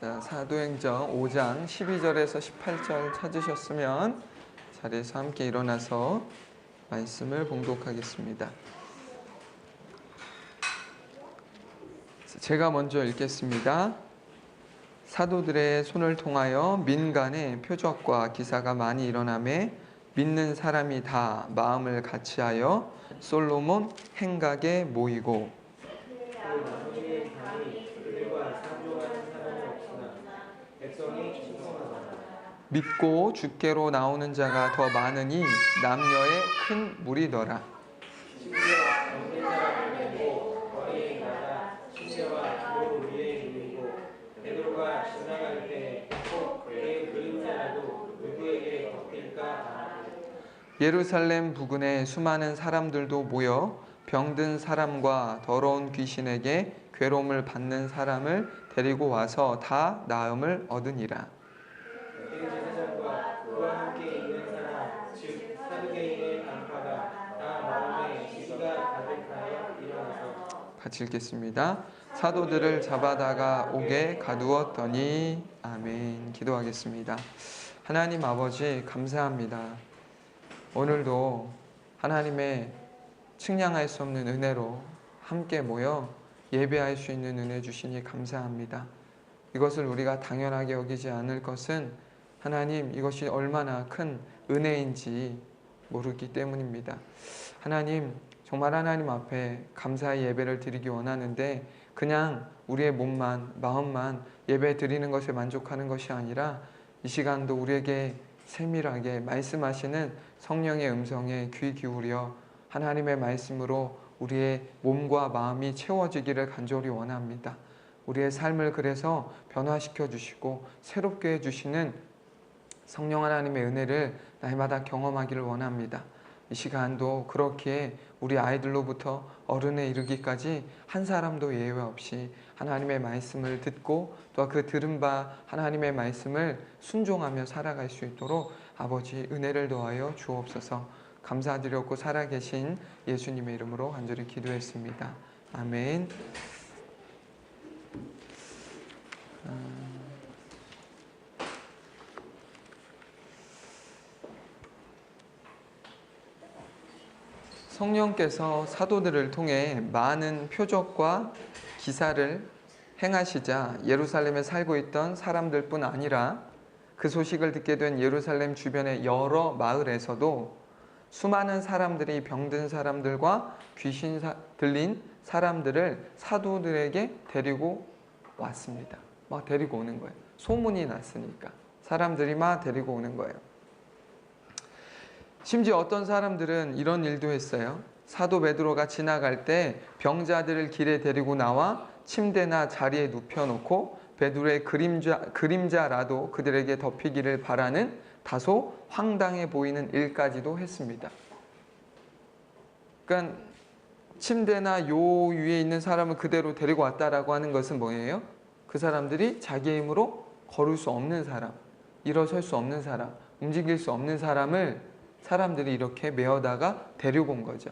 자, 사도행전 5장 12절에서 18절 찾으셨으면 자리에서 함께 일어나서 말씀을 봉독하겠습니다. 제가 먼저 읽겠습니다. 사도들의 손을 통하여 민간에 표적과 기사가 많이 일어나매 믿는 사람이 다 마음을 같이하여 솔로몬 행각에 모이고 믿고 주께로 나오는 자가 더 많으니 남녀의 큰 무리더라. 예루살렘 부근에 수많은 사람들도 모여 병든 사람과 더러운 귀신에게 괴로움을 받는 사람을 데리고 와서 다 나음을 얻으니라. 같이 읽겠습니다. 사도들을 잡아다가 옥에 가두었더니 아멘. 기도하겠습니다. 하나님 아버지 감사합니다. 오늘도 하나님의 측량할 수 없는 은혜로 함께 모여 예배할 수 있는 은혜 주시니 감사합니다. 이것을 우리가 당연하게 여기지 않을 것은 하나님 이것이 얼마나 큰 은혜인지 모르기 때문입니다. 하나님 정말 하나님 앞에 감사의 예배를 드리기 원하는데 그냥 우리의 몸만 마음만 예배 드리는 것에 만족하는 것이 아니라 이 시간도 우리에게 세밀하게 말씀하시는 성령의 음성에 귀 기울여 하나님의 말씀으로 우리의 몸과 마음이 채워지기를 간절히 원합니다. 우리의 삶을 그래서 변화시켜 주시고 새롭게 해주시는 성령 하나님의 은혜를 날마다 경험하기를 원합니다. 이 시간도 그렇게 우리 아이들로부터 어른에 이르기까지 한 사람도 예외 없이 하나님의 말씀을 듣고 또 그 들은 바 하나님의 말씀을 순종하며 살아갈 수 있도록 아버지 은혜를 더하여 주옵소서. 감사드렸고 살아계신 예수님의 이름으로 간절히 기도했습니다. 아멘. 성령께서 사도들을 통해 많은 표적과 기사를 행하시자 예루살렘에 살고 있던 사람들뿐 아니라 그 소식을 듣게 된 예루살렘 주변의 여러 마을에서도 수많은 사람들이 병든 사람들과 귀신 들린 사람들을 사도들에게 데리고 왔습니다. 막 데리고 오는 거예요. 소문이 났으니까 사람들이 막 데리고 오는 거예요. 심지어 어떤 사람들은 이런 일도 했어요. 사도 베드로가 지나갈 때 병자들을 길에 데리고 나와 침대나 자리에 눕혀놓고 베드로의 그림자라도 그들에게 덮이기를 바라는 다소 황당해 보이는 일까지도 했습니다. 그러니까 침대나 요 위에 있는 사람을 그대로 데리고 왔다라고 하는 것은 뭐예요? 그 사람들이 자기 힘으로 걸을 수 없는 사람, 일어설 수 없는 사람, 움직일 수 없는 사람을 사람들이 이렇게 메어다가 데리고 온 거죠.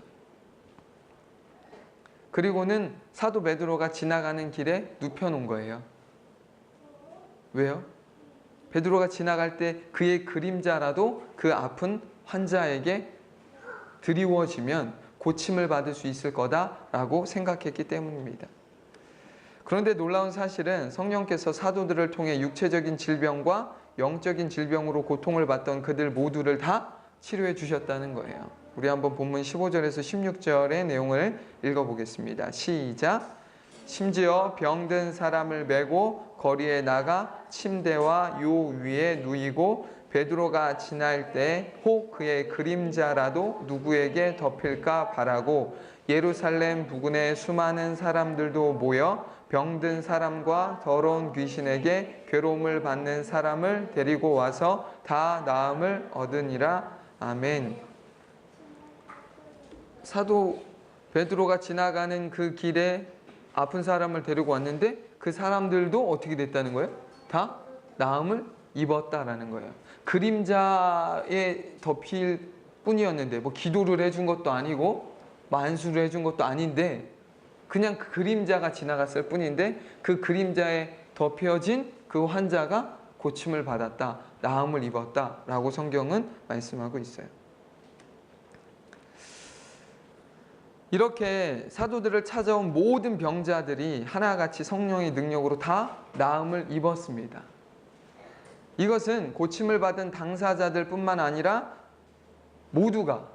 그리고는 사도 베드로가 지나가는 길에 눕혀놓은 거예요. 왜요? 베드로가 지나갈 때 그의 그림자라도 그 아픈 환자에게 드리워지면 고침을 받을 수 있을 거다라고 생각했기 때문입니다. 그런데 놀라운 사실은 성령께서 사도들을 통해 육체적인 질병과 영적인 질병으로 고통을 받던 그들 모두를 다 치료해 주셨다는 거예요. 우리 한번 본문 15절에서 16절의 내용을 읽어보겠습니다. 시작! 심지어 병든 사람을 메고 거리에 나가 침대와 요 위에 누이고 베드로가 지날 때 혹 그의 그림자라도 누구에게 덮일까 바라고 예루살렘 부근에 수많은 사람들도 모여 병든 사람과 더러운 귀신에게 괴로움을 받는 사람을 데리고 와서 다 나음을 얻으니라. 아멘. 사도 베드로가 지나가는 그 길에 아픈 사람을 데리고 왔는데 그 사람들도 어떻게 됐다는 거예요? 다 나음을 입었다라는 거예요. 그림자에 덮일 뿐이었는데 뭐 기도를 해준 것도 아니고 만수를 해준 것도 아닌데 그냥 그 그림자가 지나갔을 뿐인데 그 그림자에 덮여진 그 환자가 고침을 받았다, 나음을 입었다라고 성경은 말씀하고 있어요. 이렇게 사도들을 찾아온 모든 병자들이 하나같이 성령의 능력으로 다 나음을 입었습니다. 이것은 고침을 받은 당사자들 뿐만 아니라 모두가,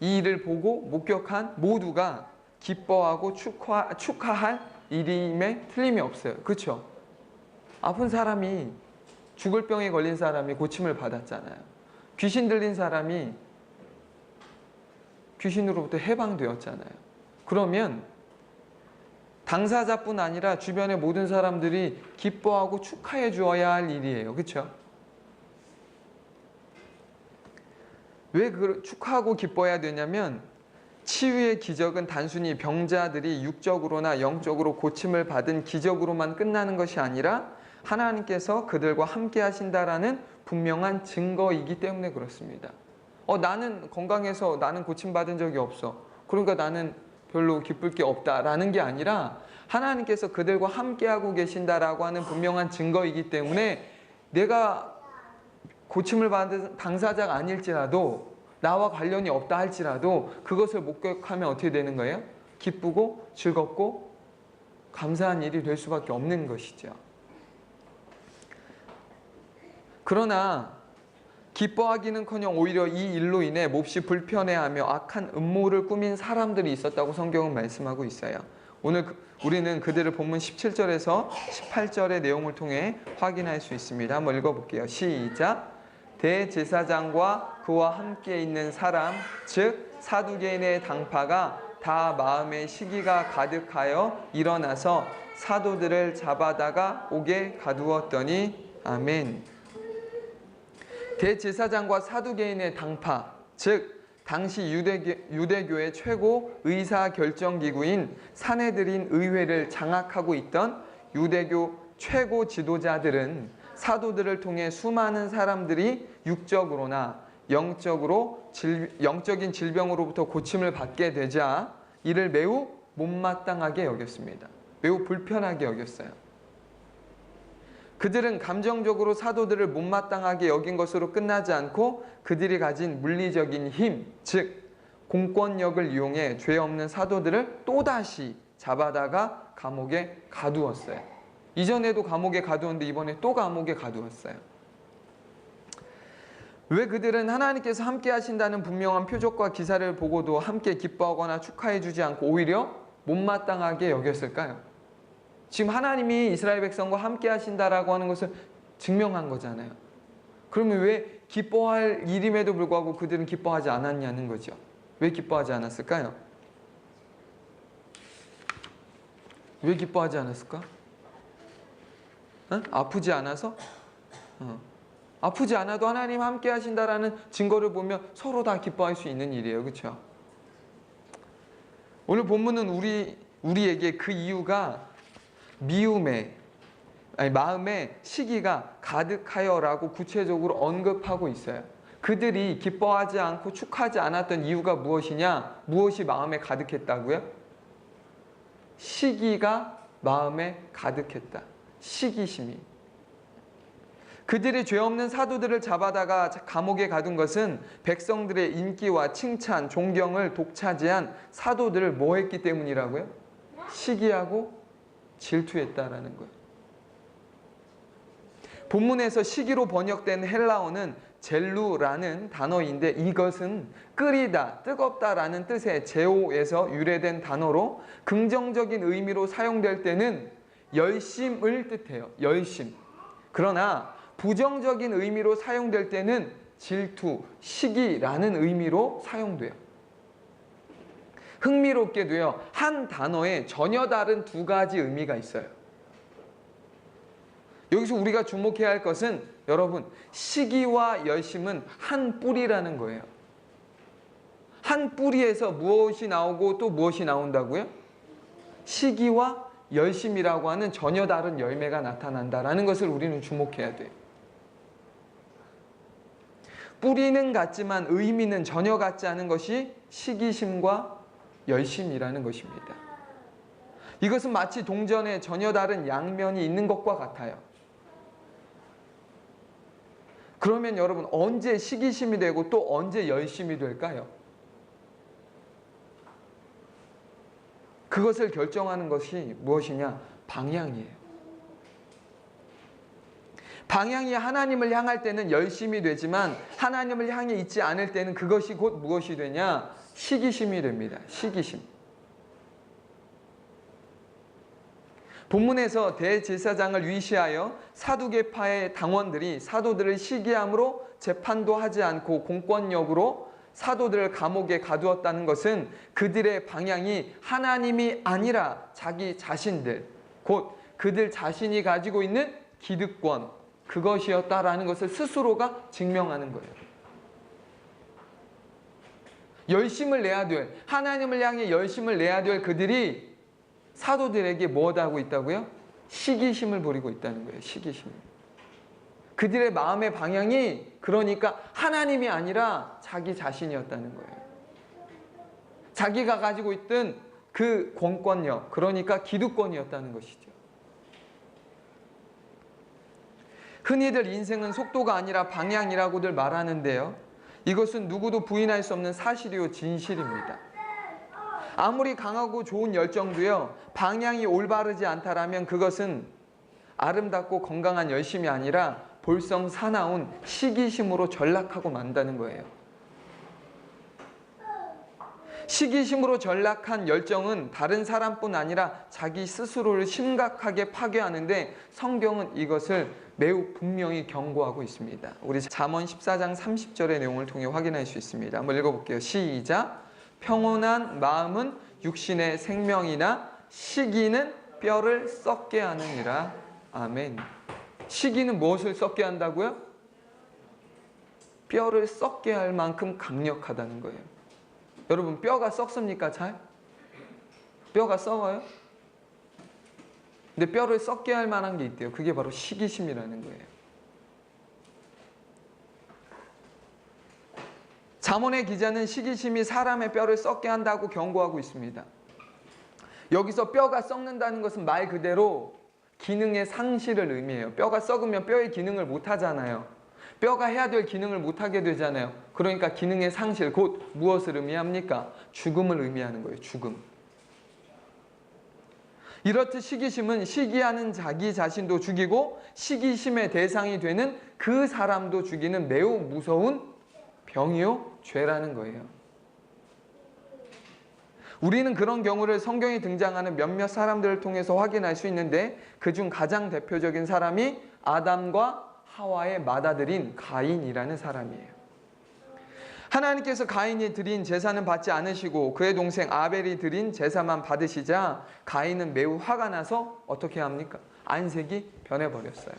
이 일을 보고 목격한 모두가 기뻐하고 축하할 일임에 틀림이 없어요. 그렇죠? 아픈 사람이, 죽을 병에 걸린 사람이 고침을 받았잖아요. 귀신 들린 사람이 귀신으로부터 해방되었잖아요. 그러면 당사자뿐 아니라 주변의 모든 사람들이 기뻐하고 축하해 주어야 할 일이에요. 그렇죠? 왜 축하하고 기뻐해야 되냐면, 치유의 기적은 단순히 병자들이 육적으로나 영적으로 고침을 받은 기적으로만 끝나는 것이 아니라 하나님께서 그들과 함께 하신다라는 분명한 증거이기 때문에 그렇습니다. 나는 건강해서 나는 고침받은 적이 없어, 그러니까 나는 별로 기쁠 게 없다라는 게 아니라 하나님께서 그들과 함께하고 계신다라고 하는 분명한 증거이기 때문에 내가 고침을 받은 당사자가 아닐지라도, 나와 관련이 없다 할지라도 그것을 목격하면 어떻게 되는 거예요? 기쁘고 즐겁고 감사한 일이 될 수밖에 없는 것이죠. 그러나 기뻐하기는커녕 오히려 이 일로 인해 몹시 불편해하며 악한 음모를 꾸민 사람들이 있었다고 성경은 말씀하고 있어요. 오늘 우리는 그들을 본문 17절에서 18절의 내용을 통해 확인할 수 있습니다. 한번 읽어볼게요. 시작. 대제사장과 그와 함께 있는 사람, 즉 사두개인의 당파가 다 마음에 시기가 가득하여 일어나서 사도들을 잡아다가 옥에 가두었더니. 아멘. 대제사장과 사두개인의 당파, 즉 당시 유대교의 최고 의사결정기구인 산헤드린 의회를 장악하고 있던 유대교 최고 지도자들은 사도들을 통해 수많은 사람들이 육적으로나 영적인 질병으로부터 고침을 받게 되자 이를 매우 못마땅하게 여겼습니다. 매우 불편하게 여겼어요. 그들은 감정적으로 사도들을 못마땅하게 여긴 것으로 끝나지 않고 그들이 가진 물리적인 힘, 즉 공권력을 이용해 죄 없는 사도들을 또다시 잡아다가 감옥에 가두었어요. 이전에도 감옥에 가두었는데 이번에 또 감옥에 가두었어요. 왜 그들은 하나님께서 함께 하신다는 분명한 표적과 기사를 보고도 함께 기뻐하거나 축하해 주지 않고 오히려 못마땅하게 여겼을까요? 지금 하나님이 이스라엘 백성과 함께 하신다라고 하는 것을 증명한 거잖아요. 그러면 왜 기뻐할 일임에도 불구하고 그들은 기뻐하지 않았냐는 거죠. 왜 기뻐하지 않았을까요? 왜 기뻐하지 않았을까? 아프지 않아서? 아프지 않아도 하나님 함께 하신다라는 증거를 보면 서로 다 기뻐할 수 있는 일이에요. 그렇죠? 오늘 본문은 우리에게 그 이유가 마음에 시기가 가득하여라고 구체적으로 언급하고 있어요. 그들이 기뻐하지 않고 축하하지 않았던 이유가 무엇이냐? 무엇이 마음에 가득했다고요? 시기가 마음에 가득했다. 시기심이. 그들이 죄 없는 사도들을 잡아다가 감옥에 가둔 것은 백성들의 인기와 칭찬, 존경을 독차지한 사도들을 뭐 했기 때문이라고요? 시기하고 질투했다라는 거예요. 본문에서 시기로 번역된 헬라어는 젤루라는 단어인데 이것은 끓이다, 뜨겁다라는 뜻의 제오에서 유래된 단어로 긍정적인 의미로 사용될 때는 열심을 뜻해요. 열심. 그러나 부정적인 의미로 사용될 때는 질투, 시기라는 의미로 사용돼요. 흥미롭게도요, 한 단어에 전혀 다른 두 가지 의미가 있어요. 여기서 우리가 주목해야 할 것은 여러분, 시기와 열심은 한 뿌리라는 거예요. 한 뿌리에서 무엇이 나오고 또 무엇이 나온다고요? 시기와 열심이라고 하는 전혀 다른 열매가 나타난다라는 것을 우리는 주목해야 돼요. 뿌리는 같지만 의미는 전혀 같지 않은 것이 시기심과 열심이라는 것입니다. 이것은 마치 동전에 전혀 다른 양면이 있는 것과 같아요. 그러면 여러분 언제 시기심이 되고 또 언제 열심이 될까요? 그것을 결정하는 것이 무엇이냐? 방향이에요. 방향이 하나님을 향할 때는 열심이 되지만 하나님을 향해 있지 않을 때는 그것이 곧 무엇이 되냐? 시기심이 됩니다. 시기심. 본문에서 대제사장을 위시하여 사두개파의 당원들이 사도들을 시기함으로 재판도 하지 않고 공권력으로 사도들을 감옥에 가두었다는 것은 그들의 방향이 하나님이 아니라 자기 자신들, 곧 그들 자신이 가지고 있는 기득권, 그것이었다라는 것을 스스로가 증명하는 거예요. 열심을 내야 될, 하나님을 향해 열심을 내야 될 그들이 사도들에게 무엇하고 있다고요? 시기심을 부리고 있다는 거예요. 시기심. 그들의 마음의 방향이 그러니까 하나님이 아니라 자기 자신이었다는 거예요. 자기가 가지고 있던 그 공권력, 그러니까 기득권이었다는 것이죠. 흔히들 인생은 속도가 아니라 방향이라고들 말하는데요. 이것은 누구도 부인할 수 없는 사실이요 진실입니다. 아무리 강하고 좋은 열정도요, 방향이 올바르지 않다라면 그것은 아름답고 건강한 열심이 아니라 볼성 사나운 시기심으로 전락하고 만다는 거예요. 시기심으로 전락한 열정은 다른 사람뿐 아니라 자기 스스로를 심각하게 파괴하는데 성경은 이것을 매우 분명히 경고하고 있습니다. 우리 잠언 14장 30절의 내용을 통해 확인할 수 있습니다. 한번 읽어볼게요. 시작. 평온한 마음은 육신의 생명이나 시기는 뼈를 썩게 하느니라. 아멘. 시기는 무엇을 썩게 한다고요? 뼈를 썩게 할 만큼 강력하다는 거예요. 여러분 뼈가 썩습니까? 잘? 뼈가 썩어요? 근데 뼈를 썩게 할 만한 게 있대요. 그게 바로 시기심이라는 거예요. 잠언의 기자는 시기심이 사람의 뼈를 썩게 한다고 경고하고 있습니다. 여기서 뼈가 썩는다는 것은 말 그대로 기능의 상실을 의미해요. 뼈가 썩으면 뼈의 기능을 못 하잖아요. 뼈가 해야 될 기능을 못 하게 되잖아요. 그러니까 기능의 상실, 곧 무엇을 의미합니까? 죽음을 의미하는 거예요. 죽음. 이렇듯 시기심은 시기하는 자기 자신도 죽이고 시기심의 대상이 되는 그 사람도 죽이는 매우 무서운 병이요, 죄라는 거예요. 우리는 그런 경우를 성경에 등장하는 몇몇 사람들을 통해서 확인할 수 있는데 그중 가장 대표적인 사람이 아담과 하와의 맏아들인 가인이라는 사람이에요. 하나님께서 가인이 드린 제사는 받지 않으시고 그의 동생 아벨이 드린 제사만 받으시자 가인은 매우 화가 나서 어떻게 합니까? 안색이 변해버렸어요.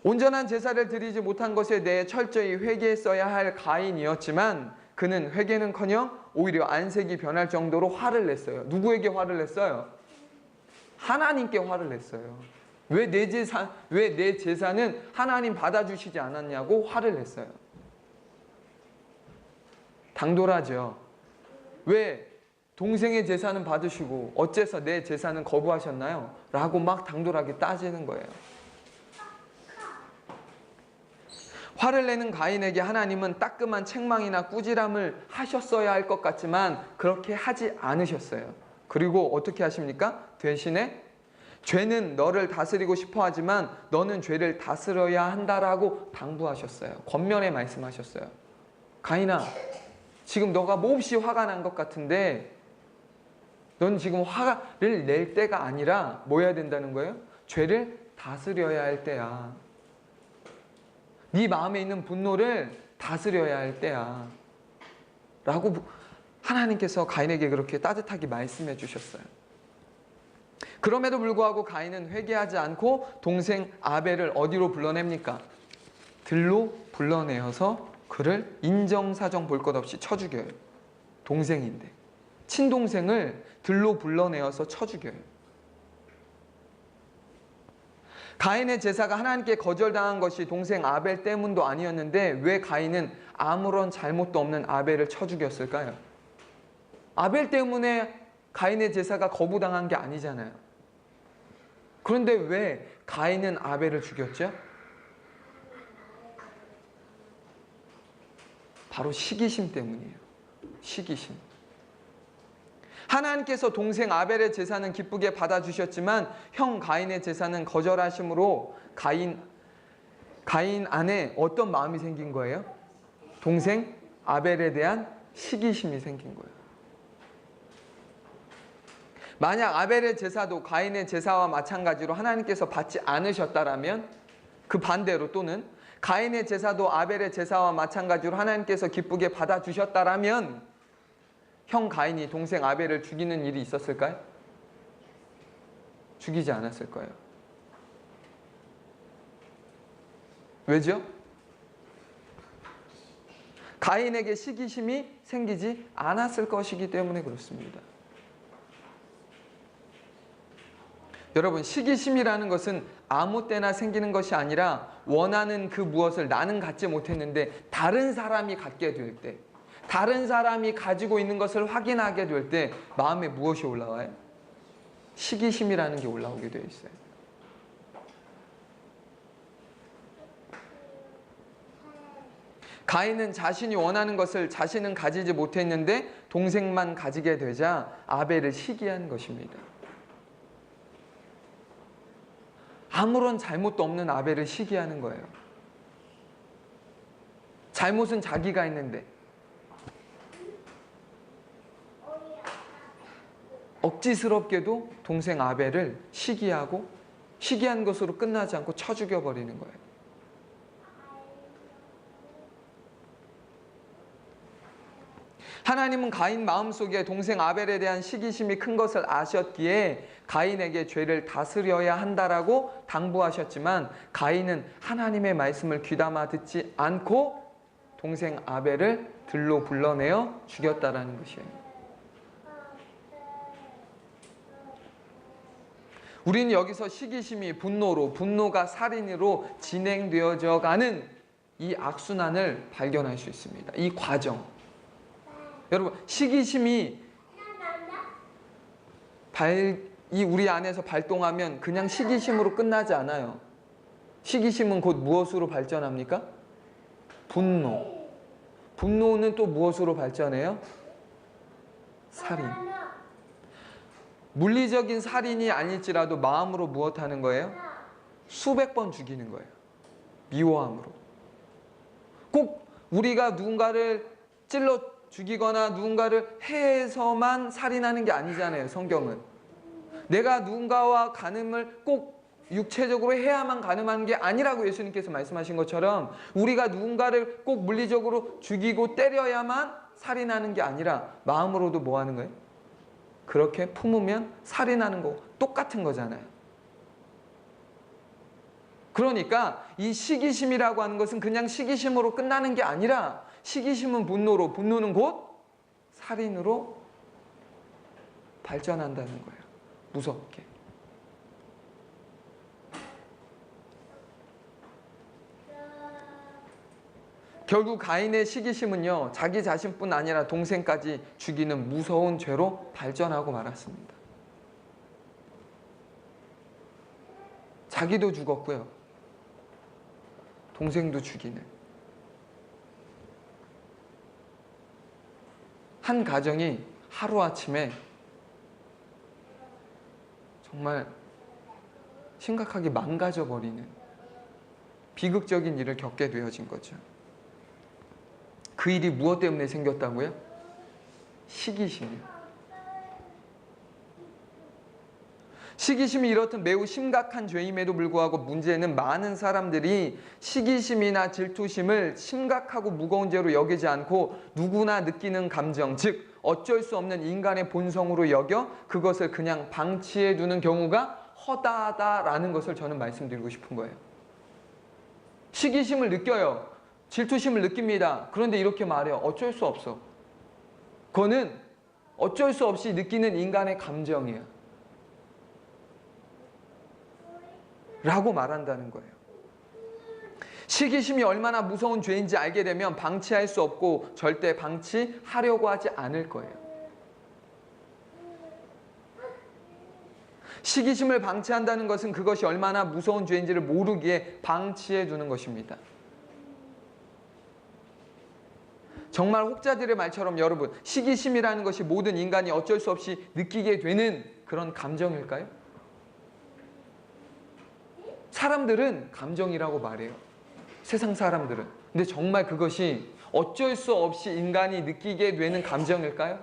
온전한 제사를 드리지 못한 것에 대해 철저히 회개했어야 할 가인이었지만 그는 회개는커녕 오히려 안색이 변할 정도로 화를 냈어요. 누구에게 화를 냈어요? 하나님께 화를 냈어요. 왜 내 제사는 하나님 받아주시지 않았냐고 화를 냈어요. 당돌하죠. 왜 동생의 제사는 받으시고 어째서 내 제사는 거부하셨나요? 라고 막 당돌하게 따지는 거예요. 화를 내는 가인에게 하나님은 따끔한 책망이나 꾸지람을 하셨어야 할 것 같지만 그렇게 하지 않으셨어요. 그리고 어떻게 하십니까? 대신에 죄는 너를 다스리고 싶어 하지만 너는 죄를 다스려야 한다라고 당부하셨어요. 권면에 말씀하셨어요. 가인아, 지금 너가 몹시 화가 난 것 같은데 넌 지금 화를 낼 때가 아니라 뭐 해야 된다는 거예요? 죄를 다스려야 할 때야. 네 마음에 있는 분노를 다스려야 할 때야. 라고 하나님께서 가인에게 그렇게 따뜻하게 말씀해 주셨어요. 그럼에도 불구하고 가인은 회개하지 않고 동생 아벨을 어디로 불러냅니까? 들로 불러내어서 그를 인정사정 볼 것 없이 쳐 죽여요. 동생인데. 친동생을 들로 불러내어서 쳐 죽여요. 가인의 제사가 하나님께 거절당한 것이 동생 아벨 때문도 아니었는데 왜 가인은 아무런 잘못도 없는 아벨을 쳐 죽였을까요? 아벨 때문에 가인의 제사가 거부당한 게 아니잖아요. 그런데 왜 가인은 아벨을 죽였죠? 바로 시기심 때문이에요. 시기심. 하나님께서 동생 아벨의 제사는 기쁘게 받아주셨지만 형 가인의 제사는 거절하심으로 가인 안에 어떤 마음이 생긴 거예요? 동생 아벨에 대한 시기심이 생긴 거예요. 만약 아벨의 제사도 가인의 제사와 마찬가지로 하나님께서 받지 않으셨다라면, 그 반대로 또는 가인의 제사도 아벨의 제사와 마찬가지로 하나님께서 기쁘게 받아주셨다라면 형 가인이 동생 아벨을 죽이는 일이 있었을까요? 죽이지 않았을 거예요. 왜죠? 가인에게 시기심이 생기지 않았을 것이기 때문에 그렇습니다. 여러분, 시기심이라는 것은 아무 때나 생기는 것이 아니라 원하는 그 무엇을 나는 갖지 못했는데 다른 사람이 갖게 될 때, 다른 사람이 가지고 있는 것을 확인하게 될 때 마음에 무엇이 올라와요? 시기심이라는 게 올라오게 되어 있어요. 가인은 자신이 원하는 것을 자신은 가지지 못했는데 동생만 가지게 되자 아벨을 시기한 것입니다. 아무런 잘못도 없는 아벨을 시기하는 거예요. 잘못은 자기가 했는데 억지스럽게도 동생 아벨을 시기하고 시기한 것으로 끝나지 않고 쳐 죽여버리는 거예요. 하나님은 가인 마음속에 동생 아벨에 대한 시기심이 큰 것을 아셨기에 가인에게 죄를 다스려야 한다라고 당부하셨지만 가인은 하나님의 말씀을 귀담아 듣지 않고 동생 아벨을 들로 불러내어 죽였다라는 것이에요. 우리는 여기서 시기심이 분노가 살인으로 진행되어져 가는 이 악순환을 발견할 수 있습니다. 이 과정. 여러분, 시기심이 우리 안에서 발동하면 그냥 시기심으로 끝나지 않아요. 시기심은 곧 무엇으로 발전합니까? 분노. 분노는 또 무엇으로 발전해요? 살인. 물리적인 살인이 아닐지라도 마음으로 무엇하는 거예요? 수백 번 죽이는 거예요. 미워함으로. 꼭 우리가 누군가를 찔러 죽이거나 누군가를 해서만 살인하는 게 아니잖아요. 성경은. 내가 누군가와 간음을 꼭 육체적으로 해야만 간음하는 게 아니라고 예수님께서 말씀하신 것처럼 우리가 누군가를 꼭 물리적으로 죽이고 때려야만 살인하는 게 아니라 마음으로도 뭐 하는 거예요? 그렇게 품으면 살인하는 거 똑같은 거잖아요. 그러니까 이 시기심이라고 하는 것은 그냥 시기심으로 끝나는 게 아니라 시기심은 분노로, 분노는 곧 살인으로 발전한다는 거예요. 무섭게. 결국 가인의 시기심은요, 자기 자신뿐 아니라 동생까지 죽이는 무서운 죄로 발전하고 말았습니다. 자기도 죽었고요, 동생도 죽이는 한 가정이 하루아침에 정말 심각하게 망가져버리는 비극적인 일을 겪게 되어진 거죠. 그 일이 무엇 때문에 생겼다고요? 시기심이요. 시기심이 이렇듯 매우 심각한 죄임에도 불구하고 문제는 많은 사람들이 시기심이나 질투심을 심각하고 무거운 죄로 여기지 않고 누구나 느끼는 감정, 즉 어쩔 수 없는 인간의 본성으로 여겨 그것을 그냥 방치해 두는 경우가 허다하다라는 것을 저는 말씀드리고 싶은 거예요. 시기심을 느껴요. 질투심을 느낍니다. 그런데 이렇게 말해요. 어쩔 수 없어. 그거는 어쩔 수 없이 느끼는 인간의 감정이에요. 라고 말한다는 거예요. 시기심이 얼마나 무서운 죄인지 알게 되면 방치할 수 없고 절대 방치하려고 하지 않을 거예요. 시기심을 방치한다는 것은 그것이 얼마나 무서운 죄인지를 모르기에 방치해 두는 것입니다. 정말 혹자들의 말처럼 여러분, 시기심이라는 것이 모든 인간이 어쩔 수 없이 느끼게 되는 그런 감정일까요? 사람들은 감정이라고 말해요. 세상 사람들은. 근데 정말 그것이 어쩔 수 없이 인간이 느끼게 되는 감정일까요?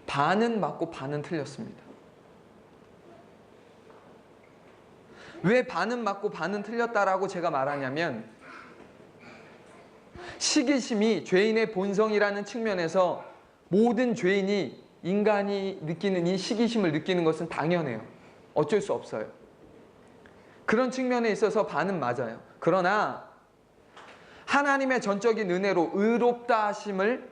반은 맞고 반은 틀렸습니다. 왜 반은 맞고 반은 틀렸다라고 제가 말하냐면, 시기심이 죄인의 본성이라는 측면에서 모든 죄인이, 인간이 느끼는 이 시기심을 느끼는 것은 당연해요. 어쩔 수 없어요. 그런 측면에 있어서 반은 맞아요. 그러나 하나님의 전적인 은혜로 의롭다 하심을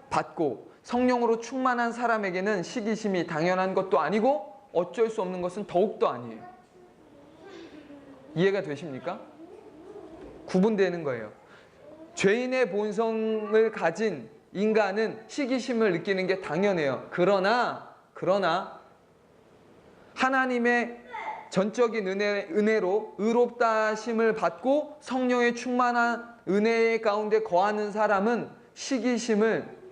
받고 성령으로 충만한 사람에게는 시기심이 당연한 것도 아니고 어쩔 수 없는 것은 더욱더 아니에요. 이해가 되십니까? 구분되는 거예요. 죄인의 본성을 가진 인간은 시기심을 느끼는 게 당연해요. 그러나 하나님의 전적인 은혜로 의롭다 하심을 받고 성령의 충만한 은혜 가운데 거하는 사람은 시기심을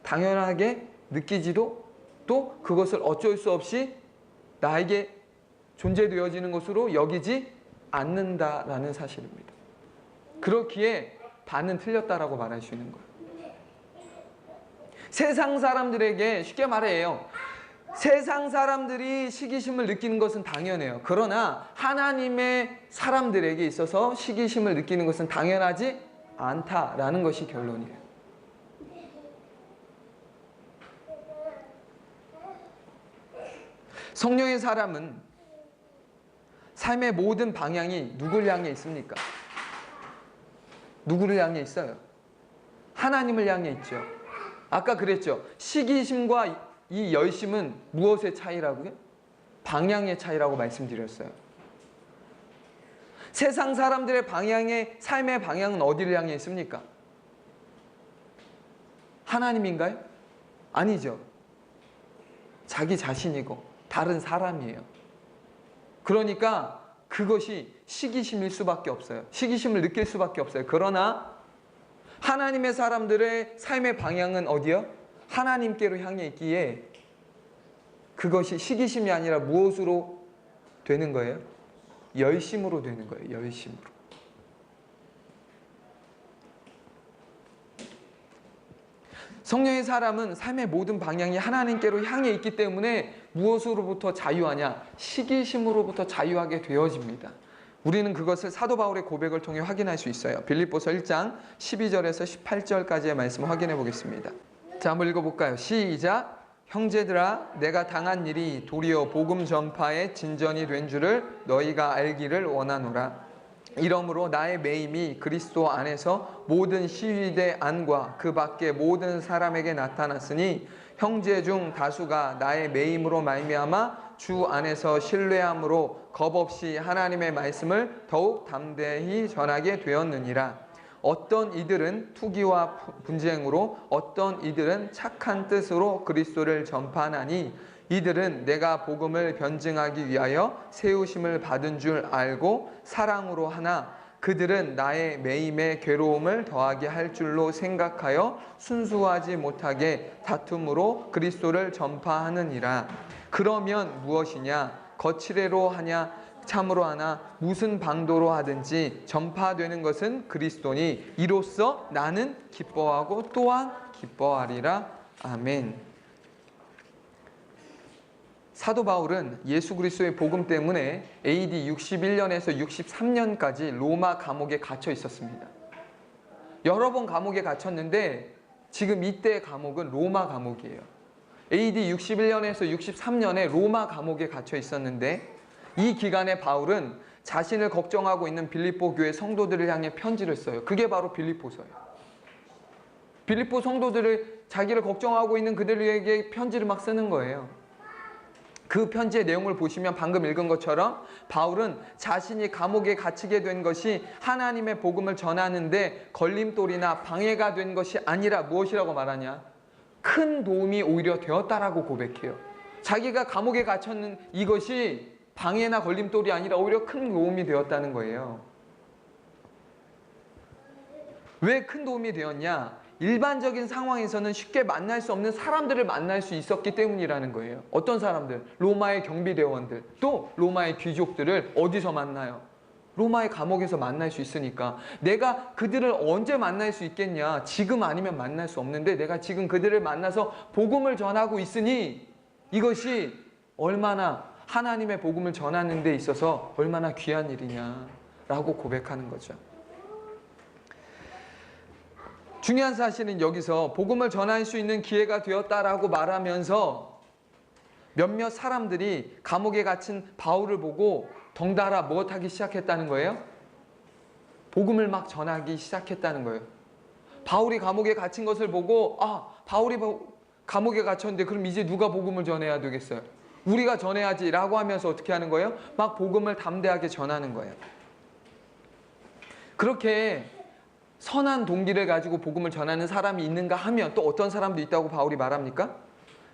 당연하게 느끼지도, 또 그것을 어쩔 수 없이 나에게 존재되어지는 것으로 여기지 않는다라는 사실입니다. 그렇기에 반은 틀렸다라고 말할 수 있는 거예요. 세상 사람들에게, 쉽게 말해요, 세상 사람들이 시기심을 느끼는 것은 당연해요. 그러나 하나님의 사람들에게 있어서 시기심을 느끼는 것은 당연하지 않다라는 것이 결론이에요. 성령의 사람은 삶의 모든 방향이 누구를 향해 있습니까? 누구를 향해 있어요? 하나님을 향해 있죠. 아까 그랬죠. 시기심과 이 열심은 무엇의 차이라고요? 방향의 차이라고 말씀드렸어요. 세상 사람들의 방향의, 삶의 방향은 어디를 향해 있습니까? 하나님인가요? 아니죠. 자기 자신이고 다른 사람이에요. 그러니까 그것이 시기심일 수밖에 없어요. 시기심을 느낄 수밖에 없어요. 그러나 하나님의 사람들의 삶의 방향은 어디요? 하나님께로 향해 있기에 그것이 시기심이 아니라 무엇으로 되는 거예요? 열심으로 되는 거예요. 열심으로. 성령의 사람은 삶의 모든 방향이 하나님께로 향해 있기 때문에 무엇으로부터 자유하냐? 시기심으로부터 자유하게 되어집니다. 우리는 그것을 사도 바울의 고백을 통해 확인할 수 있어요. 빌립보서 1장 12절에서 18절까지의 말씀을 확인해 보겠습니다. 자, 한번 읽어볼까요? 시작! 형제들아, 내가 당한 일이 도리어 복음 전파의 진전이 된 줄을 너희가 알기를 원하노라. 이러므로 나의 매임이 그리스도 안에서 모든 시위대 안과 그 밖의 모든 사람에게 나타났으니 형제 중 다수가 나의 매임으로 말미암아 주 안에서 신뢰함으로 겁없이 하나님의 말씀을 더욱 담대히 전하게 되었느니라. 어떤 이들은 투기와 분쟁으로, 어떤 이들은 착한 뜻으로 그리스도를 전파하나니 이들은 내가 복음을 변증하기 위하여 세우심을 받은 줄 알고 사랑으로 하나 그들은 나의 매임에 괴로움을 더하게 할 줄로 생각하여 순수하지 못하게 다툼으로 그리스도를 전파하느니라. 그러면 무엇이냐? 거칠애로 하냐? 참으로 하나? 무슨 방도로 하든지 전파되는 것은 그리스도니 이로써 나는 기뻐하고 또한 기뻐하리라. 아멘. 사도 바울은 예수 그리스도의 복음 때문에 AD 61년에서 63년까지 로마 감옥에 갇혀 있었습니다. 여러 번 감옥에 갇혔는데 지금 이때 감옥은 로마 감옥이에요. AD 61년에서 63년에 로마 감옥에 갇혀 있었는데 이 기간에 바울은 자신을 걱정하고 있는 빌립보 교회 성도들을 향해 편지를 써요. 그게 바로 빌립보서예요. 빌립보 성도들을, 자기를 걱정하고 있는 그들에게 편지를 막 쓰는 거예요. 그 편지의 내용을 보시면 방금 읽은 것처럼 바울은 자신이 감옥에 갇히게 된 것이 하나님의 복음을 전하는데 걸림돌이나 방해가 된 것이 아니라 무엇이라고 말하냐? 큰 도움이 오히려 되었다라고 고백해요. 자기가 감옥에 갇혔는 이것이 방해나 걸림돌이 아니라 오히려 큰 도움이 되었다는 거예요. 왜 큰 도움이 되었냐? 일반적인 상황에서는 쉽게 만날 수 없는 사람들을 만날 수 있었기 때문이라는 거예요. 어떤 사람들? 로마의 경비대원들, 또 로마의 귀족들을 어디서 만나요? 로마의 감옥에서 만날 수 있으니까. 내가 그들을 언제 만날 수 있겠냐? 지금 아니면 만날 수 없는데 내가 지금 그들을 만나서 복음을 전하고 있으니 이것이 얼마나 하나님의 복음을 전하는 데 있어서 얼마나 귀한 일이냐라고 고백하는 거죠. 중요한 사실은 여기서 복음을 전할 수 있는 기회가 되었다라고 말하면서 몇몇 사람들이 감옥에 갇힌 바울을 보고 덩달아 무엇하기 시작했다는 거예요? 복음을 막 전하기 시작했다는 거예요. 바울이 감옥에 갇힌 것을 보고 바울이 감옥에 갇혔는데 그럼 이제 누가 복음을 전해야 되겠어요? 우리가 전해야지 라고 하면서 어떻게 하는 거예요? 막 복음을 담대하게 전하는 거예요. 그렇게 선한 동기를 가지고 복음을 전하는 사람이 있는가 하면 또 어떤 사람도 있다고 바울이 말합니까?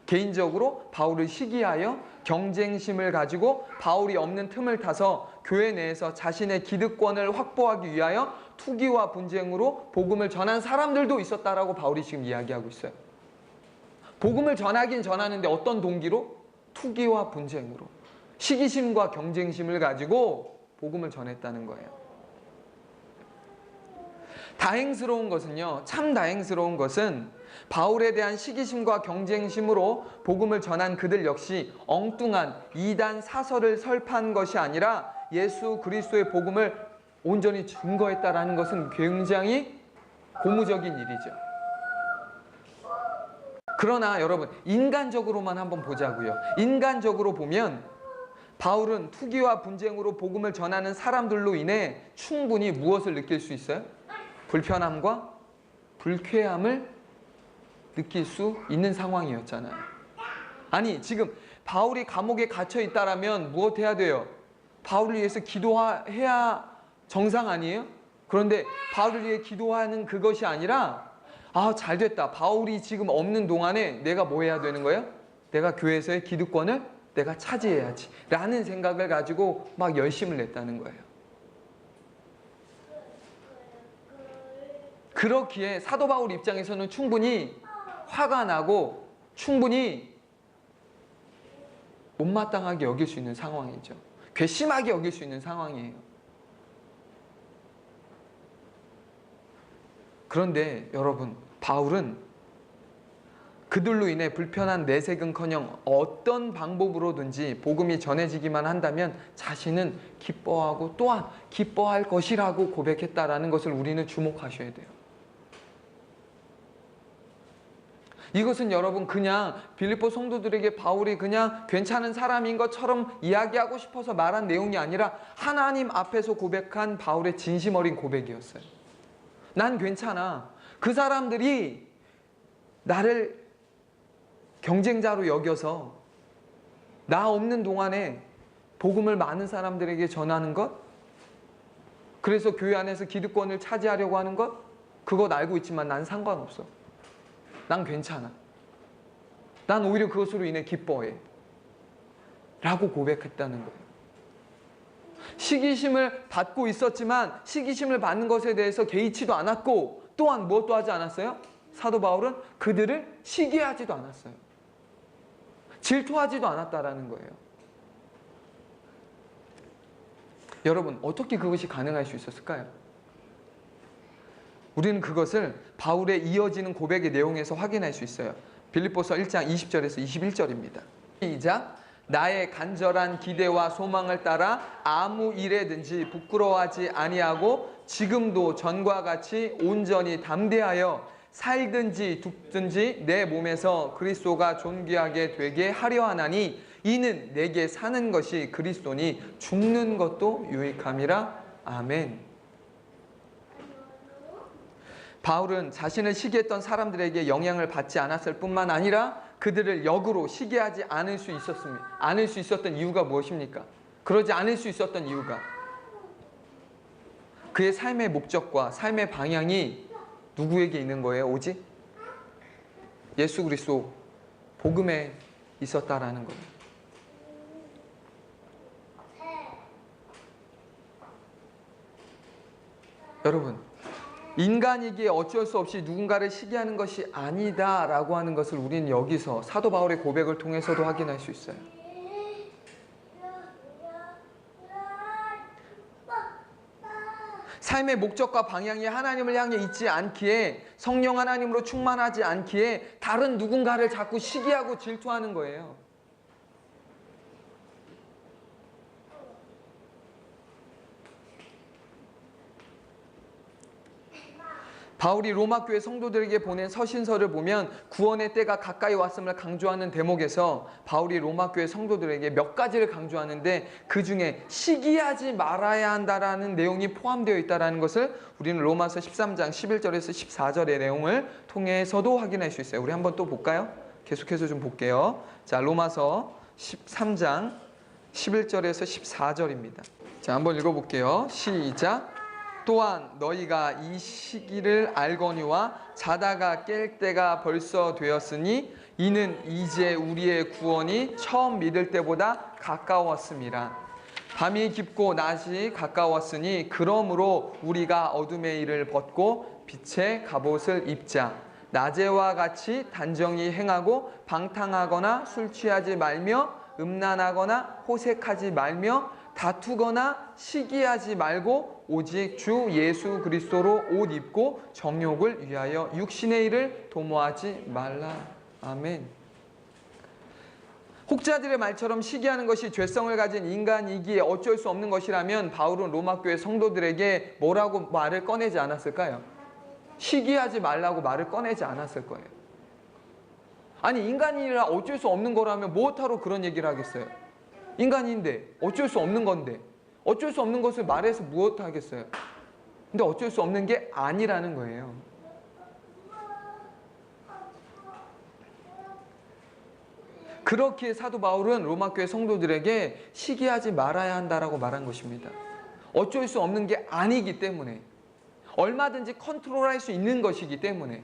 개인적으로 바울을 시기하여 경쟁심을 가지고 바울이 없는 틈을 타서 교회 내에서 자신의 기득권을 확보하기 위하여 투기와 분쟁으로 복음을 전한 사람들도 있었다라고 바울이 지금 이야기하고 있어요. 복음을 전하긴 전하는데 어떤 동기로? 투기와 분쟁으로. 시기심과 경쟁심을 가지고 복음을 전했다는 거예요. 다행스러운 것은요, 참 다행스러운 것은 바울에 대한 시기심과 경쟁심으로 복음을 전한 그들 역시 엉뚱한 이단 사설을 설파한 것이 아니라 예수 그리스도의 복음을 온전히 증거했다라는 것은 굉장히 고무적인 일이죠. 그러나 여러분, 인간적으로만 한번 보자고요. 인간적으로 보면 바울은 투기와 분쟁으로 복음을 전하는 사람들로 인해 충분히 무엇을 느낄 수 있어요? 불편함과 불쾌함을 느낄 수 있는 상황이었잖아요. 아니, 지금 바울이 감옥에 갇혀 있다라면 무엇 해야 돼요? 바울을 위해서 기도해야 정상 아니에요? 그런데 바울을 위해 기도하는 그것이 아니라 잘됐다. 바울이 지금 없는 동안에 내가 뭐 해야 되는 거예요? 내가 교회에서의 기득권을 내가 차지해야지 라는 생각을 가지고 막 열심을 냈다는 거예요. 그렇기에 사도 바울 입장에서는 충분히 화가 나고 충분히 못마땅하게 여길 수 있는 상황이죠. 괘씸하게 여길 수 있는 상황이에요. 그런데 여러분, 바울은 그들로 인해 불편한 내색은커녕 어떤 방법으로든지 복음이 전해지기만 한다면 자신은 기뻐하고 또한 기뻐할 것이라고 고백했다라는 것을 우리는 주목하셔야 돼요. 이것은 여러분 그냥 빌립보 성도들에게 바울이 그냥 괜찮은 사람인 것처럼 이야기하고 싶어서 말한 내용이 아니라 하나님 앞에서 고백한 바울의 진심 어린 고백이었어요. 난 괜찮아. 그 사람들이 나를 경쟁자로 여겨서 나 없는 동안에 복음을 많은 사람들에게 전하는 것, 그래서 교회 안에서 기득권을 차지하려고 하는 것, 그것 알고 있지만 난 상관없어. 난 괜찮아. 난 오히려 그것으로 인해 기뻐해. 라고 고백했다는 거예요. 시기심을 받고 있었지만 시기심을 받는 것에 대해서 개의치도 않았고 또한 무엇도 하지 않았어요? 사도 바울은 그들을 시기하지도 않았어요. 질투하지도 않았다라는 거예요. 여러분, 어떻게 그것이 가능할 수 있었을까요? 우리는 그것을 바울의 이어지는 고백의 내용에서 확인할 수 있어요. 빌립보서 1장 20절에서 21절입니다. 시작. 나의 간절한 기대와 소망을 따라 아무 일에든지 부끄러워하지 아니하고 지금도 전과 같이 온전히 담대하여 살든지 죽든지 내 몸에서 그리스도가 존귀하게 되게 하려 하나니 이는 내게 사는 것이 그리스도니 죽는 것도 유익함이라. 아멘. 바울은 자신을 시기했던 사람들에게 영향을 받지 않았을 뿐만 아니라 그들을 역으로 시기하지 않을 수 있었던 이유가 무엇입니까? 그러지 않을 수 있었던 이유가 그의 삶의 목적과 삶의 방향이 누구에게 있는 거예요? 오직 예수 그리스도 복음에 있었다라는 거예요. 여러분, 인간이기에 어쩔 수 없이 누군가를 시기하는 것이 아니다라고 하는 것을 우리는 여기서 사도 바울의 고백을 통해서도 확인할 수 있어요. 삶의 목적과 방향이 하나님을 향해 있지 않기에, 성령 하나님으로 충만하지 않기에 다른 누군가를 자꾸 시기하고 질투하는 거예요. 바울이 로마 교회 성도들에게 보낸 서신서를 보면 구원의 때가 가까이 왔음을 강조하는 대목에서 바울이 로마 교회 성도들에게 몇 가지를 강조하는데, 그 중에 시기하지 말아야 한다라는 내용이 포함되어 있다는 것을 우리는 로마서 13장 11절에서 14절의 내용을 통해서도 확인할 수 있어요. 우리 한번 또 볼까요? 계속해서 좀 볼게요. 자, 로마서 13장 11절에서 14절입니다. 자, 한번 읽어볼게요. 시작. 또한 너희가 이 시기를 알거니와 자다가 깰 때가 벌써 되었으니 이는 이제 우리의 구원이 처음 믿을 때보다 가까웠음이라. 밤이 깊고 낮이 가까웠으니 그러므로 우리가 어둠의 일을 벗고 빛의 갑옷을 입자. 낮에와 같이 단정히 행하고 방탕하거나 술 취하지 말며 음란하거나 호색하지 말며 다투거나 시기하지 말고 오직 주 예수 그리스도로 옷 입고 정욕을 위하여 육신의 일을 도모하지 말라. 아멘. 혹자들의 말처럼 시기하는 것이 죄성을 가진 인간이기에 어쩔 수 없는 것이라면 바울은 로마 교회 성도들에게 뭐라고 말을 꺼내지 않았을까요? 시기하지 말라고 말을 꺼내지 않았을 거예요. 아니, 인간이라 어쩔 수 없는 거라면 무엇하러 그런 얘기를 하겠어요? 인간인데 어쩔 수 없는 건데 어쩔 수 없는 것을 말해서 무엇 하겠어요? 근데 어쩔 수 없는 게 아니라는 거예요. 그렇기에 사도 바울은 로마 교회 성도들에게 시기하지 말아야 한다라고 말한 것입니다. 어쩔 수 없는 게 아니기 때문에, 얼마든지 컨트롤할 수 있는 것이기 때문에.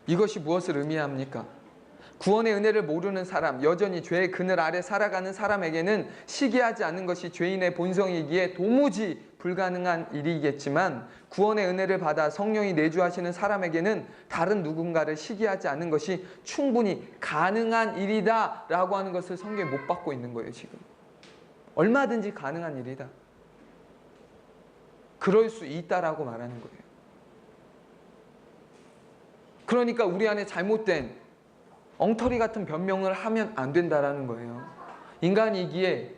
이것이 무엇을 의미합니까? 구원의 은혜를 모르는 사람, 여전히 죄의 그늘 아래 살아가는 사람에게는 시기하지 않는 것이 죄인의 본성이기에 도무지 불가능한 일이겠지만, 구원의 은혜를 받아 성령이 내주하시는 사람에게는 다른 누군가를 시기하지 않는 것이 충분히 가능한 일이다 라고 하는 것을 성경에 못 받고 있는 거예요. 지금 얼마든지 가능한 일이다, 그럴 수 있다라고 말하는 거예요. 그러니까 우리 안에 잘못된 엉터리 같은 변명을 하면 안 된다라는 거예요. 인간이기에,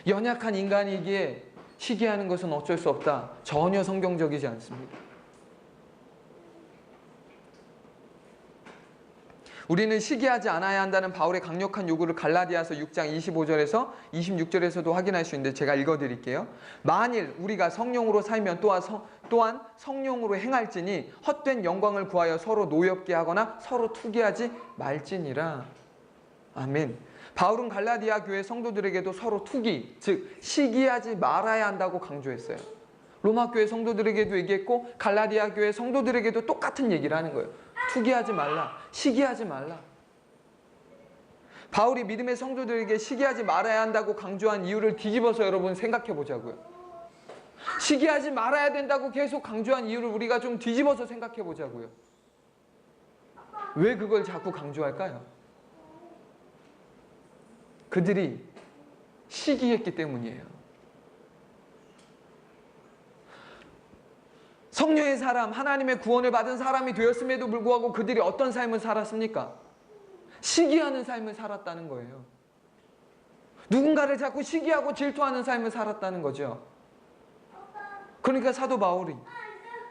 연약한 인간이기에 시기하는 것은 어쩔 수 없다. 전혀 성경적이지 않습니다. 우리는 시기하지 않아야 한다는 바울의 강력한 요구를 갈라디아서 6장 25절에서 26절에서도 확인할 수 있는데 제가 읽어드릴게요. 만일 우리가 성령으로 살면 또한 성령으로 행할지니 헛된 영광을 구하여 서로 노엽게 하거나 서로 투기하지 말지니라. 아멘. 바울은 갈라디아 교회 성도들에게도 서로 투기, 즉 시기하지 말아야 한다고 강조했어요. 로마 교회 성도들에게도 얘기했고 갈라디아 교회 성도들에게도 똑같은 얘기를 하는 거예요. 투기하지 말라, 시기하지 말라. 바울이 믿음의 성도들에게 시기하지 말아야 한다고 강조한 이유를 뒤집어서 여러분 생각해 보자고요. 시기하지 말아야 된다고 계속 강조한 이유를 우리가 좀 뒤집어서 생각해 보자고요. 왜 그걸 자꾸 강조할까요? 그들이 시기했기 때문이에요. 성령의 사람, 하나님의 구원을 받은 사람이 되었음에도 불구하고 그들이 어떤 삶을 살았습니까? 시기하는 삶을 살았다는 거예요. 누군가를 자꾸 시기하고 질투하는 삶을 살았다는 거죠. 그러니까 사도 바울이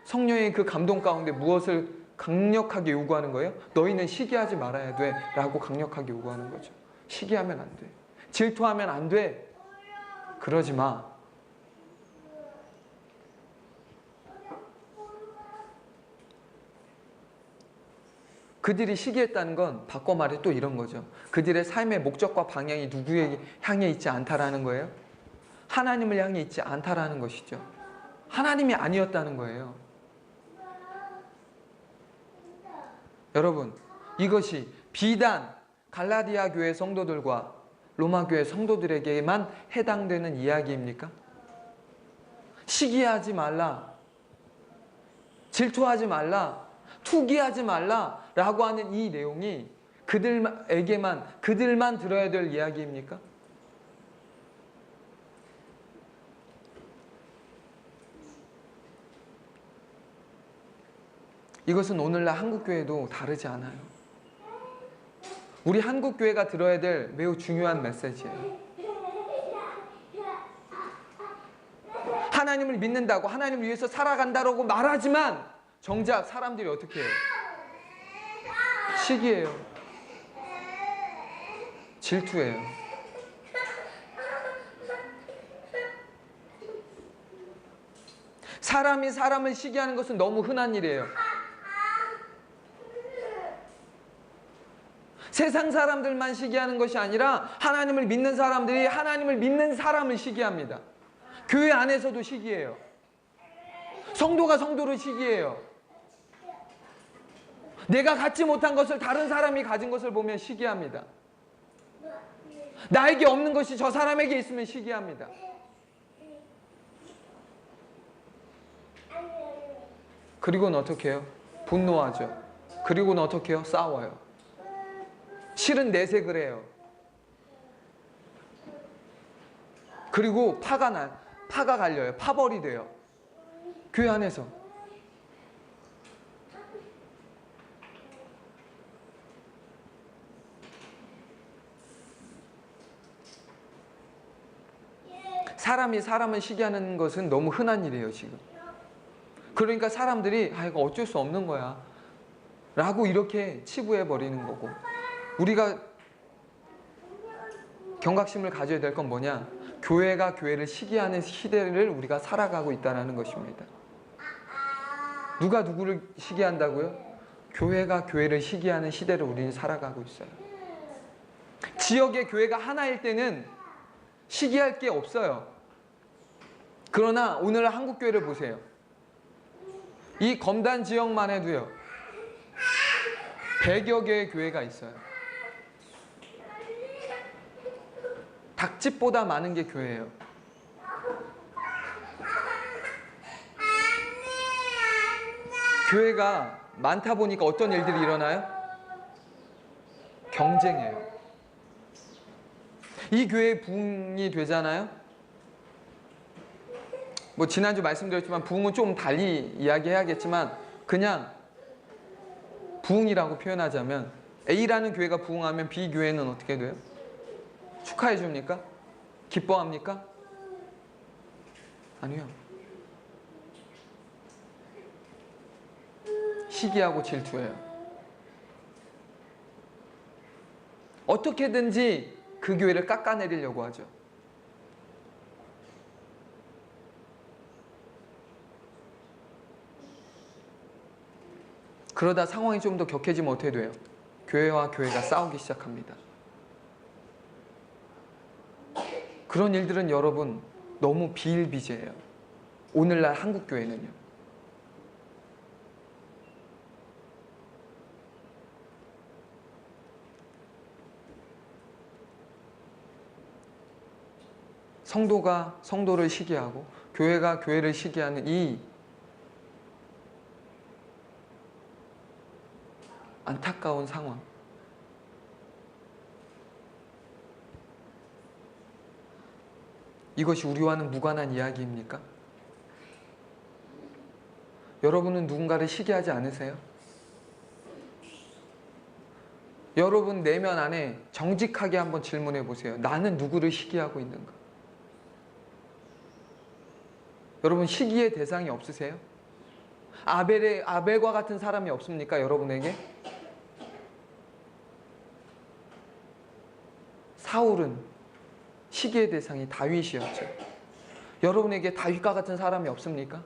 성령의 그 감동 가운데 무엇을 강력하게 요구하는 거예요? 너희는 시기하지 말아야 돼 라고 강력하게 요구하는 거죠. 시기하면 안 돼. 질투하면 안 돼. 그러지 마. 그들이 시기했다는 건 바꿔 말해 또 이런 거죠. 그들의 삶의 목적과 방향이 누구에게 향해 있지 않다라는 거예요. 하나님을 향해 있지 않다라는 것이죠. 하나님이 아니었다는 거예요. 여러분, 이것이 비단 갈라디아 교회 성도들과 로마 교회 성도들에게만 해당되는 이야기입니까? 시기하지 말라, 질투하지 말라, 투기하지 말라 라고 하는 이 내용이 그들만 들어야 될 이야기입니까? 이것은 오늘날 한국교회도 다르지 않아요. 우리 한국교회가 들어야 될 매우 중요한 메시지예요. 하나님을 믿는다고, 하나님을 위해서 살아간다고 말하지만 정작 사람들이 어떻게 해요? 시기해요. 질투해요. 사람이 사람을 시기하는 것은 너무 흔한 일이에요. 세상 사람들만 시기하는 것이 아니라 하나님을 믿는 사람들이 하나님을 믿는 사람을 시기합니다. 교회 안에서도 시기해요. 성도가 성도를 시기해요. 내가 갖지 못한 것을 다른 사람이 가진 것을 보면 시기합니다. 나에게 없는 것이 저 사람에게 있으면 시기합니다. 그리고는 어떻게 해요? 분노하죠. 그리고는 어떻게 해요? 싸워요. 실은 내색을 해요. 그리고 파가 갈려요. 파벌이 돼요. 교회 안에서. 사람이 사람을 시기하는 것은 너무 흔한 일이에요, 지금. 그러니까 사람들이 이거 어쩔 수 없는 거야 라고 이렇게 치부해 버리는 거고, 우리가 경각심을 가져야 될 건 뭐냐? 교회가 교회를 시기하는 시대를 우리가 살아가고 있다는 것입니다. 누가 누구를 시기한다고요? 교회가 교회를 시기하는 시대를 우리는 살아가고 있어요. 지역의 교회가 하나일 때는 시기할 게 없어요. 그러나 오늘 한국교회를 보세요. 이 검단 지역만 해도요, 100여 개의 교회가 있어요. 닭집보다 많은 게 교회예요. 교회가 많다 보니까 어떤 일들이 일어나요? 경쟁해요. 이 교회에 부흥이 되잖아요. 뭐 지난주 말씀드렸지만 부흥은 좀 달리 이야기해야겠지만 그냥 부흥이라고 표현하자면 A라는 교회가 부흥하면 B 교회는 어떻게 돼요? 축하해 줍니까? 기뻐합니까? 아니요. 시기하고 질투해요. 어떻게든지 그 교회를 깎아내리려고 하죠. 그러다 상황이 좀 더 격해지면 어떻게 돼요? 교회와 교회가 싸우기 시작합니다. 그런 일들은 여러분 너무 비일비재해요. 오늘날 한국교회는요. 성도가 성도를 시기하고 교회가 교회를 시기하는 이 안타까운 상황. 이것이 우리와는 무관한 이야기입니까? 여러분은 누군가를 시기하지 않으세요? 여러분 내면 안에 정직하게 한번 질문해 보세요. 나는 누구를 시기하고 있는가? 여러분 시기의 대상이 없으세요? 아벨과 같은 사람이 없습니까? 여러분에게? 사울은 시기의 대상이 다윗이었죠. 여러분에게 다윗과 같은 사람이 없습니까?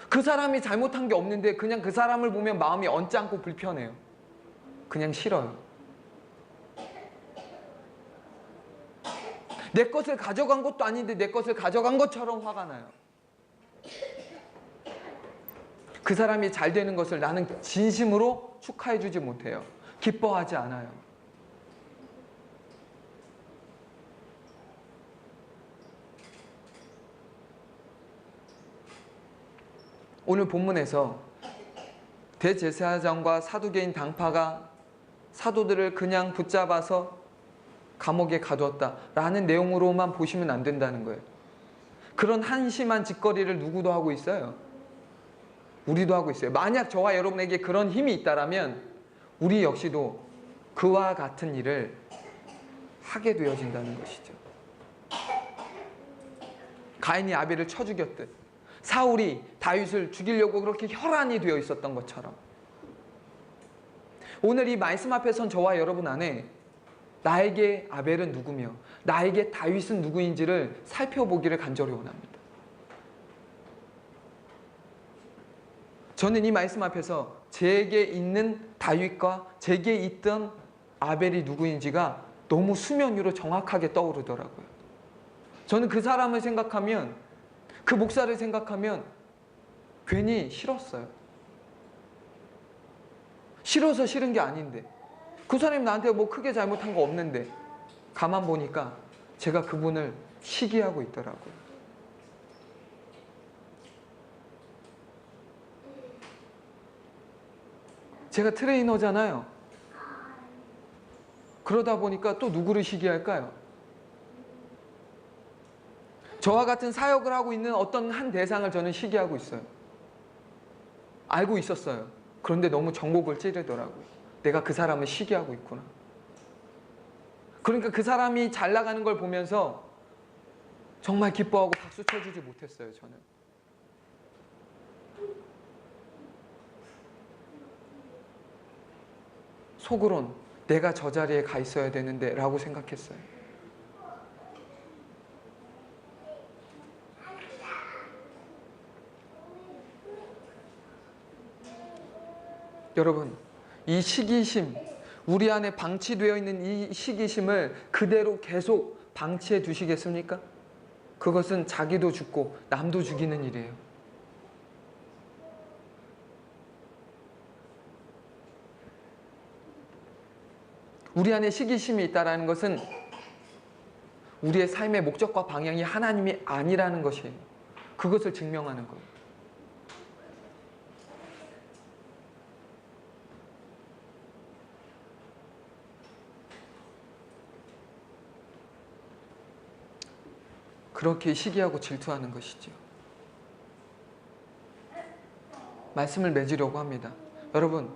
그 사람이 잘못한 게 없는데 그냥 그 사람을 보면 마음이 언짢고 불편해요. 그냥 싫어요. 내 것을 가져간 것도 아닌데 내 것을 가져간 것처럼 화가 나요. 그 사람이 잘 되는 것을 나는 진심으로 축하해 주지 못해요. 기뻐하지 않아요. 오늘 본문에서 대제사장과 사두개인 당파가 사도들을 그냥 붙잡아서 감옥에 가두었다라는 내용으로만 보시면 안 된다는 거예요. 그런 한심한 짓거리를 누구도 하고 있어요. 우리도 하고 있어요. 만약 저와 여러분에게 그런 힘이 있다라면 우리 역시도 그와 같은 일을 하게 되어진다는 것이죠. 가인이 아벨을 쳐 죽였듯 사울이 다윗을 죽이려고 그렇게 혈안이 되어 있었던 것처럼 오늘 이 말씀 앞에 선 저와 여러분 안에 나에게 아벨은 누구며 나에게 다윗은 누구인지를 살펴보기를 간절히 원합니다. 저는 이 말씀 앞에서 제게 있는 다윗과 제게 있던 아벨이 누구인지가 너무 수면 위로 정확하게 떠오르더라고요. 저는 그 사람을 생각하면, 그 목사를 생각하면 괜히 싫었어요. 싫어서 싫은 게 아닌데, 그 사람이 나한테 뭐 크게 잘못한 거 없는데 가만 보니까 제가 그분을 시기하고 있더라고요. 제가 트레이너잖아요. 그러다 보니까 또 누구를 시기할까요? 저와 같은 사역을 하고 있는 어떤 한 대상을 저는 시기하고 있어요. 알고 있었어요. 그런데 너무 정목을 찌르더라고요. 내가 그 사람을 시기하고 있구나. 그러니까 그 사람이 잘 나가는 걸 보면서 정말 기뻐하고 박수 쳐주지 못했어요, 저는. 속으론 내가 저 자리에 가 있어야 되는데 라고 생각했어요. 여러분, 이 시기심, 우리 안에 방치되어 있는 이 시기심을 그대로 계속 방치해 두시겠습니까? 그것은 자기도 죽고 남도 죽이는 일이에요. 우리 안에 시기심이 있다는 것은 우리의 삶의 목적과 방향이 하나님이 아니라는 것이에요. 그것을 증명하는 거예요. 그렇게 시기하고 질투하는 것이죠. 말씀을 맺으려고 합니다. 여러분,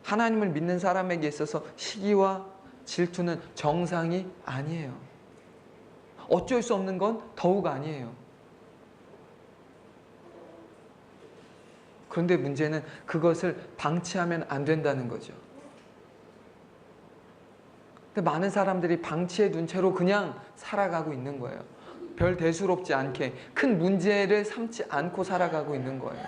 하나님을 믿는 사람에게 있어서 시기와 질투는 정상이 아니에요. 어쩔 수 없는 건 더욱 아니에요. 그런데 문제는 그것을 방치하면 안 된다는 거죠. 근데 많은 사람들이 방치해 둔 채로 그냥 살아가고 있는 거예요. 별 대수롭지 않게 큰 문제를 삼지 않고 살아가고 있는 거예요.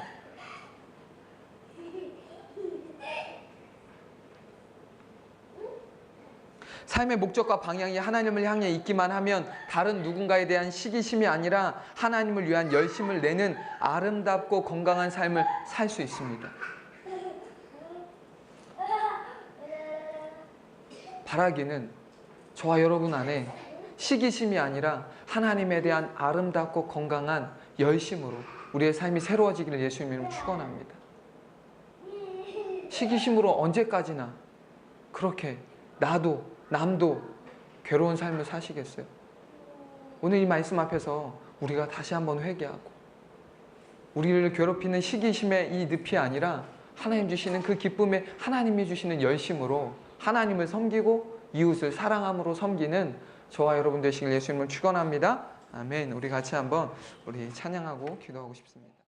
삶의 목적과 방향이 하나님을 향해 있기만 하면 다른 누군가에 대한 시기심이 아니라 하나님을 위한 열심을 내는 아름답고 건강한 삶을 살 수 있습니다. 바라기는 저와 여러분 안에 시기심이 아니라 하나님에 대한 아름답고 건강한 열심으로 우리의 삶이 새로워지기를 예수님 이름으로 축원합니다. 시기심으로 언제까지나 그렇게 나도 남도 괴로운 삶을 사시겠어요? 오늘 이 말씀 앞에서 우리가 다시 한번 회개하고 우리를 괴롭히는 시기심의 이 늪이 아니라 하나님 주시는 그 기쁨에 하나님이 주시는 열심으로 하나님을 섬기고 이웃을 사랑함으로 섬기는 저와 여러분 되시길 예수님을 축원합니다. 아멘. 우리 같이 한번 우리 찬양하고 기도하고 싶습니다.